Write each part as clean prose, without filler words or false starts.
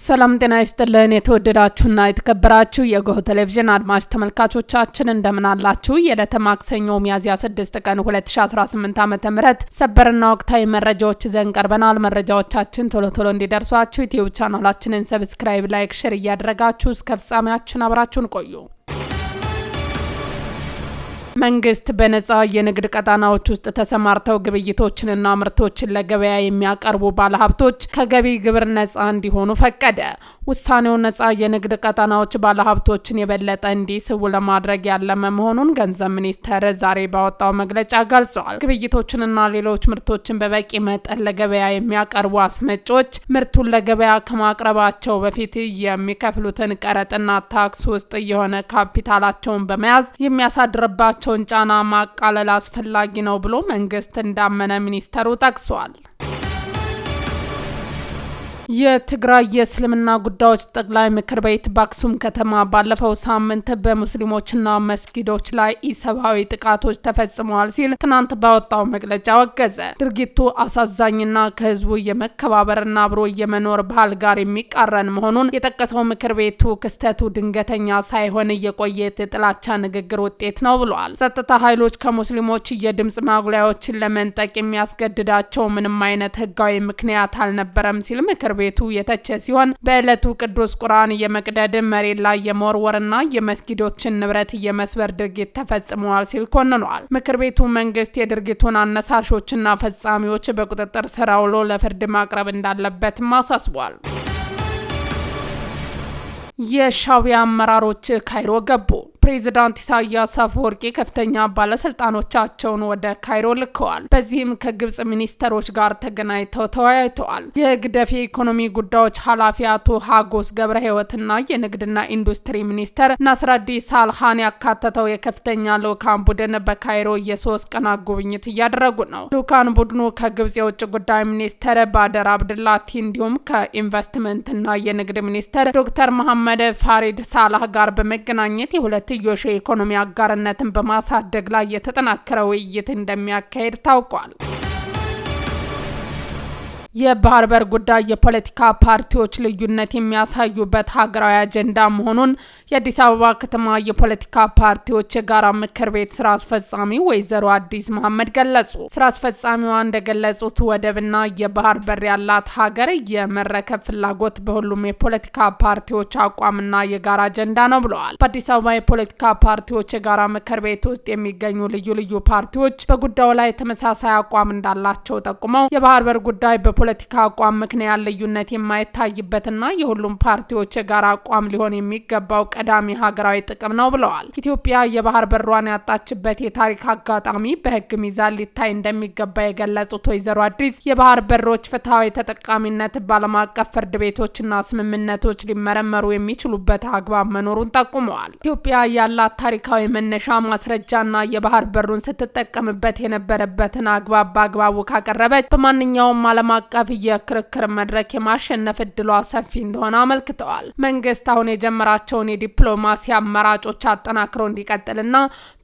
ሰላም ጤና ይስጥልን የተወደዳችሁና የተከበራችሁ የጎህ ቴሌቪዥን አድማጭ ተመልካቾቻችን እንደምን አላችሁ? የዕለተ ማክሰኞ ሚያዝያ 6 ቀን 2018 ዓ.ም ሰበርና ወቅታዊ መረጃዎች ይዘን ቀርበናል። መረጃዎቻችን ቶሎ እንዲደርሷችሁ ዩቲዩብ ቻናላችንን ሰብስክራይብ፣ ላይክ፣ ሼር እያደረጋችሁ እስከ ፍጻሜያችን አብራችሁን ቆዩ። መንግስት በነጻ የንግድ ቀጣናዎች ውስጥ ተሰማርተው ግብይቶችንና ምርቶችን ለገበያ የሚያቀርቡ ባለሀብቶች ከገቢ ግብር ነጻ እንዲሆኑ ፈቀደ። ውሳኔው ነጻ የንግድ ቀጣናዎች ባለሀብቶችን የበለጠ እንዲስቡ ለማድረግ ያለመ መሆኑን ገንዘብ ሚኒስቴር ዛሬ ባወጣው መግለጫ ገልጿል። ግብይቶችንና ሌሎች ምርቶችን በበቂ መጠን ለገበያ የሚያቀርቡ አስመጪዎች ምርቱን ለገበያ ከማቅረባቸው በፊት የሚከፍሉትን ቀረጥና ታክስ ውስጥ የሆነ ካፒታላቸውን በመያዝ የሚያሳድርባቸው ጫና ማቃለል አስፈላጊ ነው ብሎ መንግስት እንዳመነ ሚኒስተሩ ጠቅሷል። የትግራይ የእስልምና ጉዳዮች ጠቅላይ ምክር ቤት በአክሱም ከተማ ባለፈው ሳምንት በሙስሊሞችና መስጊዶች ላይ ኢሰብአዊ ጥቃቶች ተፈጽመዋል ሲል ትናንት ባወጣው መግለጫ ወገዘ። ድርጊቱ አሳዛኝና ከህዝቡ የመከባበርና አብሮ የመኖር ባህል ጋር የሚቃረን መሆኑን የጠቀሰው ምክር ቤቱ ክስተቱ ድንገተኛ ሳይሆን የቆየ የጥላቻ ንግግር ውጤት ነው ብሏል። ጸጥታ ኃይሎች ከሙስሊሞች የድምጽ ማጉላያዎችን ለመንጠቅ የሚያስገድዳቸው ምንም አይነት ህጋዊ ምክንያት አልነበረም ሲል ምክር ቤቱ የተቸ ሲሆን በእለቱ ቅዱስ ቁርአን የመቅደድ መሬት ላይ የመወርወርና የመስጊዶችን ንብረት የመስበር ድርጊት ተፈጽመዋል ሲል ኮንኗል። ምክር ቤቱ መንግስት የድርጊቱን አነሳሾችና ፈጻሚዎች በቁጥጥር ስር አውሎ ለፍርድ ማቅረብ እንዳለበትም አሳስቧል። የሻዕቢያ አመራሮች ካይሮ ገቡ። ፕሬዚዳንት ኢሳያስ አፈወርቂ ከፍተኛ ባለስልጣኖቻቸውን ወደ ካይሮ ልከዋል። በዚህም ከግብጽ ሚኒስተሮች ጋር ተገናኝተው ተወያይተዋል። የግደፍ የኢኮኖሚ ጉዳዮች ኃላፊ አቶ ሀጎስ ገብረ ህይወትና የንግድና ኢንዱስትሪ ሚኒስተር ናስራዲ ሳልሃን ያካተተው የከፍተኛ ልኡካን ቡድን በካይሮ የ3 ቀናት ጉብኝት እያደረጉ ነው። ልኡካን ቡድኑ ከግብጽ የውጭ ጉዳይ ሚኒስተር ባደር አብድላቲ እንዲሁም ከኢንቨስትመንትና የንግድ ሚኒስተር ዶክተር መሐመድ ፋሪድ ሳላህ ጋር በመገናኘት የሁለት የኢኮኖሚ አጋርነትን በማሳደግ ላይ የተጠናከረ ውይይት እንደሚያካሄድ ታውቋል። የባህር በር ጉዳይ የፖለቲካ ፓርቲዎች ልዩነት የሚያሳዩበት ሀገራዊ አጀንዳ መሆኑን የአዲስ አበባ ከተማ የፖለቲካ ፓርቲዎች የጋራ ምክር ቤት ስራ አስፈጻሚ ወይዘሮ አዲስ መሐመድ ገለጹ። ስራ አስፈጻሚዋ እንደገለጹት ወደብና የባህር በር ያላት ሀገር የመረከብ ፍላጎት በሁሉም የፖለቲካ ፓርቲዎች አቋምና የጋራ አጀንዳ ነው ብለዋል። በአዲስ አበባ የፖለቲካ ፓርቲዎች የጋራ ምክር ቤት ውስጥ የሚገኙ ልዩ ፓርቲዎች በጉዳዩ ላይ ተመሳሳይ አቋም እንዳላቸው ጠቁመው የባህር በር ጉዳይ ፖለቲካ አቋም ምክንያት ልዩነት የማይታይበትና የሁሉም ፓርቲዎች የጋራ አቋም ሊሆን የሚገባው ቀዳሚ ሀገራዊ ጥቅም ነው ብለዋል። ኢትዮጵያ የባህር በሯን ያጣችበት የታሪክ አጋጣሚ በሕግ ሚዛን ሊታይ እንደሚገባ የገለጹት ወይዘሮ አዲስ የባህር በሮች ፍትሐዊ ተጠቃሚነት በዓለም አቀፍ ፍርድ ቤቶችና ስምምነቶች ሊመረመሩ የሚችሉበት አግባብ መኖሩን ጠቁመዋል። ኢትዮጵያ ያላት ታሪካዊ መነሻ ማስረጃና የባህር በሩን ስትጠቀምበት የነበረበትን አግባብ በአግባቡ ካቀረበች በማንኛውም ዓለም አቀፍ የክርክር መድረክ የማሸነፍ እድሏ ሰፊ እንደሆነ አመልክተዋል። መንግስት አሁን የጀመራቸውን የዲፕሎማሲ አማራጮች አጠናክሮ እንዲቀጥልና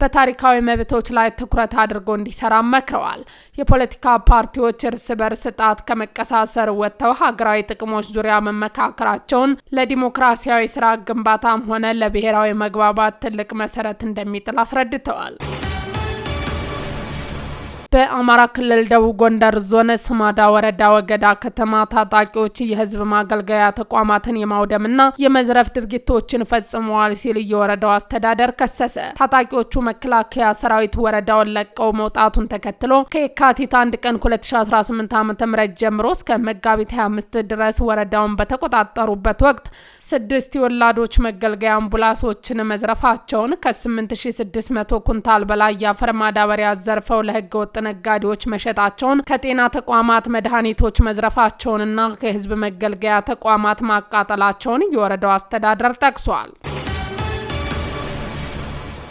በታሪካዊ መብቶች ላይ ትኩረት አድርጎ እንዲሰራ መክረዋል። የፖለቲካ ፓርቲዎች እርስ በርስ ጣት ከመቀሳሰር ወጥተው ሀገራዊ ጥቅሞች ዙሪያ መመካከራቸውን ለዲሞክራሲያዊ ስራ ግንባታም ሆነ ለብሔራዊ መግባባት ትልቅ መሰረት እንደሚጥል አስረድተዋል። በአማራ ክልል ደቡብ ጎንደር ዞን ስማዳ ወረዳ ወገዳ ከተማ ታጣቂዎች የህዝብ ማገልገያ ተቋማትን የማውደምና የመዝረፍ ድርጊቶችን ፈጽመዋል ሲል የወረዳው አስተዳደር ከሰሰ። ታጣቂዎቹ መከላከያ ሰራዊት ወረዳውን ለቀው መውጣቱን ተከትሎ ከየካቲት 1 ቀን 2018 ዓ.ም ጀምሮ እስከ መጋቢት 25 ድረስ ወረዳውን በተቆጣጠሩበት ወቅት 6 የወላዶች መገልገያ አምቡላንሶችን መዝረፋቸውን ከ8600 ኩንታል በላይ የአፈር ማዳበሪያ ዘርፈው ለህገ ወጥ ነጋዴዎች መሸጣቸውን ከጤና ተቋማት መድኃኒቶች መዝረፋቸውንና ከህዝብ መገልገያ ተቋማት ማቃጠላቸውን የወረዳው አስተዳደር ጠቅሷል።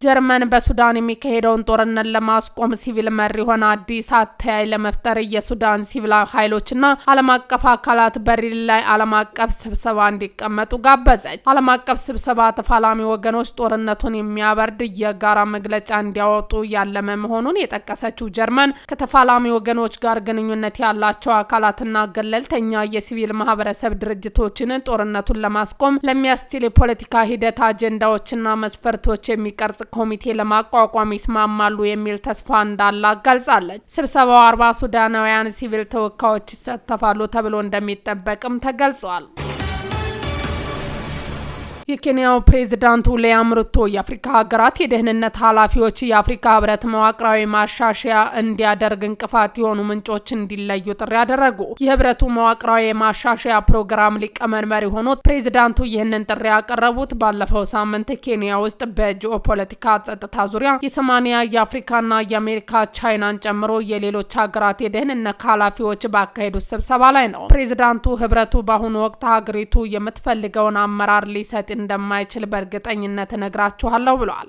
ጀርመን በሱዳን የሚካሄደውን ጦርነት ለማስቆም ሲቪል መሪ ሆነ አዲስ አተያይ ለመፍጠር የሱዳን ሲቪል ኃይሎችና ዓለም አቀፍ አካላት በሪል ላይ ዓለም አቀፍ ስብሰባ እንዲቀመጡ ጋበዘች። ዓለም አቀፍ ስብሰባ ተፋላሚ ወገኖች ጦርነቱን የሚያበርድ የጋራ መግለጫ እንዲያወጡ ያለመ መሆኑን የጠቀሰችው ጀርመን ከተፋላሚ ወገኖች ጋር ግንኙነት ያላቸው አካላትና ገለልተኛ የሲቪል ማህበረሰብ ድርጅቶችን ጦርነቱን ለማስቆም ለሚያስችል የፖለቲካ ሂደት አጀንዳዎችና መስፈርቶች የሚቀርጽ ኮሚቴ ለማቋቋም ይስማማሉ የሚል ተስፋ እንዳላት ገልጻለች። ስብሰባው 40 ሱዳናውያን ሲቪል ተወካዮች ይሳተፋሉ ተብሎ እንደሚጠበቅም ተገልጿል። የኬንያው ፕሬዝዳንት ዊሊያም ሩቶ የአፍሪካ ሀገራት የደህንነት ኃላፊዎች የአፍሪካ ህብረት መዋቅራዊ ማሻሻያ እንዲያደርግ እንቅፋት የሆኑ ምንጮች እንዲለዩ ጥሪ ያደረጉ። የህብረቱ መዋቅራዊ ማሻሻያ ፕሮግራም ሊቀመንበር የሆኑት ፕሬዝዳንቱ ይህንን ጥሪ ያቀረቡት ባለፈው ሳምንት ኬንያ ውስጥ በጂኦፖለቲካ ጸጥታ ዙሪያ የ80 የአፍሪካና የአሜሪካ ቻይናን ጨምሮ የሌሎች ሀገራት የደህንነት ኃላፊዎች ባካሄዱት ስብሰባ ላይ ነው። ፕሬዝዳንቱ ህብረቱ በአሁኑ ወቅት ሀገሪቱ የምትፈልገውን አመራር ሊሰጥ እንደማይችል በእርግጠኝነት እነግራችኋለሁ ብለዋል።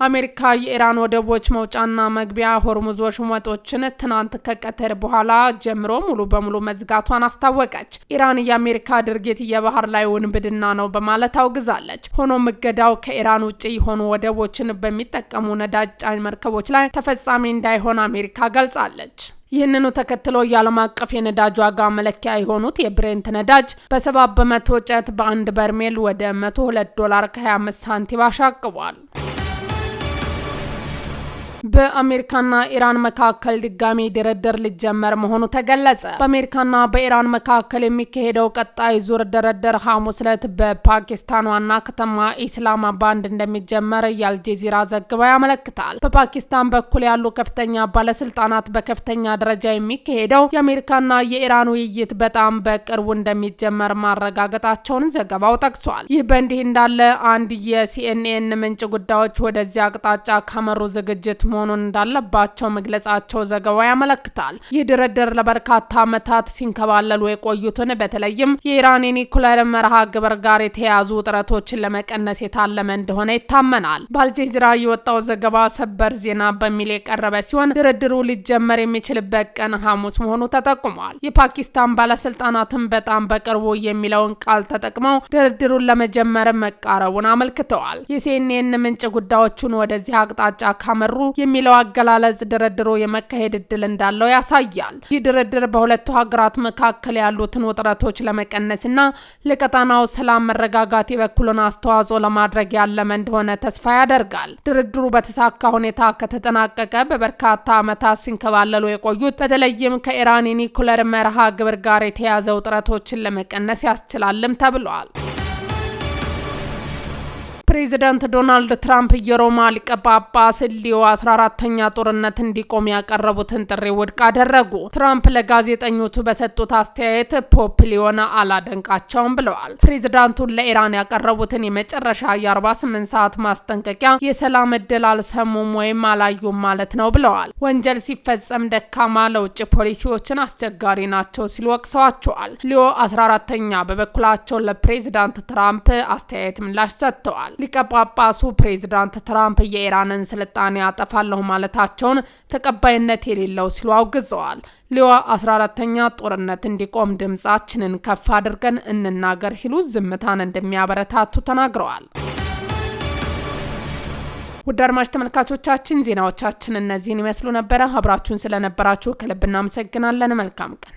አሜሪካ የኢራን ወደቦች መውጫና መግቢያ ሆርሙዝ ወሽመጦችን ትናንት ከቀትር በኋላ ጀምሮ ሙሉ በሙሉ መዝጋቷን አስታወቀች። ኢራን የአሜሪካ ድርጊት የባህር ላይ ውንብድና ነው በማለት አውግዛለች። ሆኖም እገዳው ከኢራን ውጪ የሆኑ ወደቦችን በሚጠቀሙ ነዳጅ ጫኝ መርከቦች ላይ ተፈጻሚ እንዳይሆን አሜሪካ ገልጻለች። ይህንኑ ተከትሎ የዓለም አቀፍ የነዳጅ ዋጋ መለኪያ የሆኑት የብሬንት ነዳጅ በ7 በመቶ እጥረት በአንድ በርሜል ወደ $102 ከ25 ሳንቲም አሻቅቧል። በአሜሪካና ኢራን መካከል ድጋሚ ድርድር ሊጀመር መሆኑ ተገለጸ። በአሜሪካና በኢራን መካከል የሚካሄደው ቀጣይ ዙር ድርድር ሐሙስ ዕለት በፓኪስታን ዋና ከተማ ኢስላማባድ እንደሚጀመር የአልጀዚራ ዘገባ ያመለክታል። በፓኪስታን በኩል ያሉ ከፍተኛ ባለስልጣናት በከፍተኛ ደረጃ የሚካሄደው የአሜሪካና የኢራን ውይይት በጣም በቅርቡ እንደሚጀመር ማረጋገጣቸውን ዘገባው ጠቅሷል። ይህ በእንዲህ እንዳለ አንድ የሲኤንኤን ምንጭ ጉዳዮች ወደዚያ አቅጣጫ ካመሩ ዝግጅት መሆኑን እንዳለባቸው መግለጻቸው ዘገባው ያመለክታል። ይህ ድርድር ለበርካታ ዓመታት ሲንከባለሉ የቆዩትን በተለይም የኢራን የኒኩሌር መርሃ ግብር ጋር የተያያዙ ውጥረቶችን ለመቀነስ የታለመ እንደሆነ ይታመናል። በአልጀዚራ የወጣው ዘገባ ሰበር ዜና በሚል የቀረበ ሲሆን ድርድሩ ሊጀመር የሚችልበት ቀን ሐሙስ መሆኑ ተጠቁሟል። የፓኪስታን ባለስልጣናትም በጣም በቅርቡ የሚለውን ቃል ተጠቅመው ድርድሩን ለመጀመር መቃረቡን አመልክተዋል። የሲኤንኤን ምንጭ ጉዳዮቹን ወደዚህ አቅጣጫ ካመሩ የሚለው አገላለጽ ድርድሩ የመካሄድ እድል እንዳለው ያሳያል። ይህ ድርድር በሁለቱ ሀገራት መካከል ያሉትን ውጥረቶች ለመቀነስና ለቀጣናው ሰላም መረጋጋት የበኩሉን አስተዋጽኦ ለማድረግ ያለመ እንደሆነ ተስፋ ያደርጋል። ድርድሩ በተሳካ ሁኔታ ከተጠናቀቀ በበርካታ ዓመታት ሲንከባለሉ የቆዩት በተለይም ከኢራን የኒኩሌር መርሃ ግብር ጋር የተያያዘ ውጥረቶችን ለመቀነስ ያስችላልም ተብሏል። ፕሬዚዳንት ዶናልድ ትራምፕ የሮማ ሊቀ ጳጳስ ሊዮ 14ኛ ጦርነት እንዲቆም ያቀረቡትን ጥሪ ውድቅ አደረጉ። ትራምፕ ለጋዜጠኞቹ በሰጡት አስተያየት ፖፕ ሊዮን አላደንቃቸውም ብለዋል። ፕሬዚዳንቱ ለኢራን ያቀረቡትን የመጨረሻ የ48 ሰዓት ማስጠንቀቂያ የሰላም እድል አልሰሙም ወይም አላዩም ማለት ነው ብለዋል። ወንጀል ሲፈጸም ደካማ፣ ለውጭ ፖሊሲዎችን አስቸጋሪ ናቸው ሲሉ ወቅሰዋቸዋል። ሊዮ 14ኛ በበኩላቸው ለፕሬዚዳንት ትራምፕ አስተያየት ምላሽ ሰጥተዋል። ሊቀ ጳጳሱ ፕሬዝዳንት ትራምፕ የኢራንን ስልጣኔ ያጠፋለሁ ማለታቸውን ተቀባይነት የሌለው ሲሉ አውግዘዋል። ሊዮ 14ኛ ጦርነት እንዲቆም ድምጻችንን ከፍ አድርገን እንናገር ሲሉ ዝምታን እንደሚያበረታቱ ተናግረዋል። ውድ አድማጭ ተመልካቾቻችን ዜናዎቻችን እነዚህን ይመስሉ ነበር። አብራችሁን ስለነበራችሁ ከልብ እናመሰግናለን። መልካም ቀን።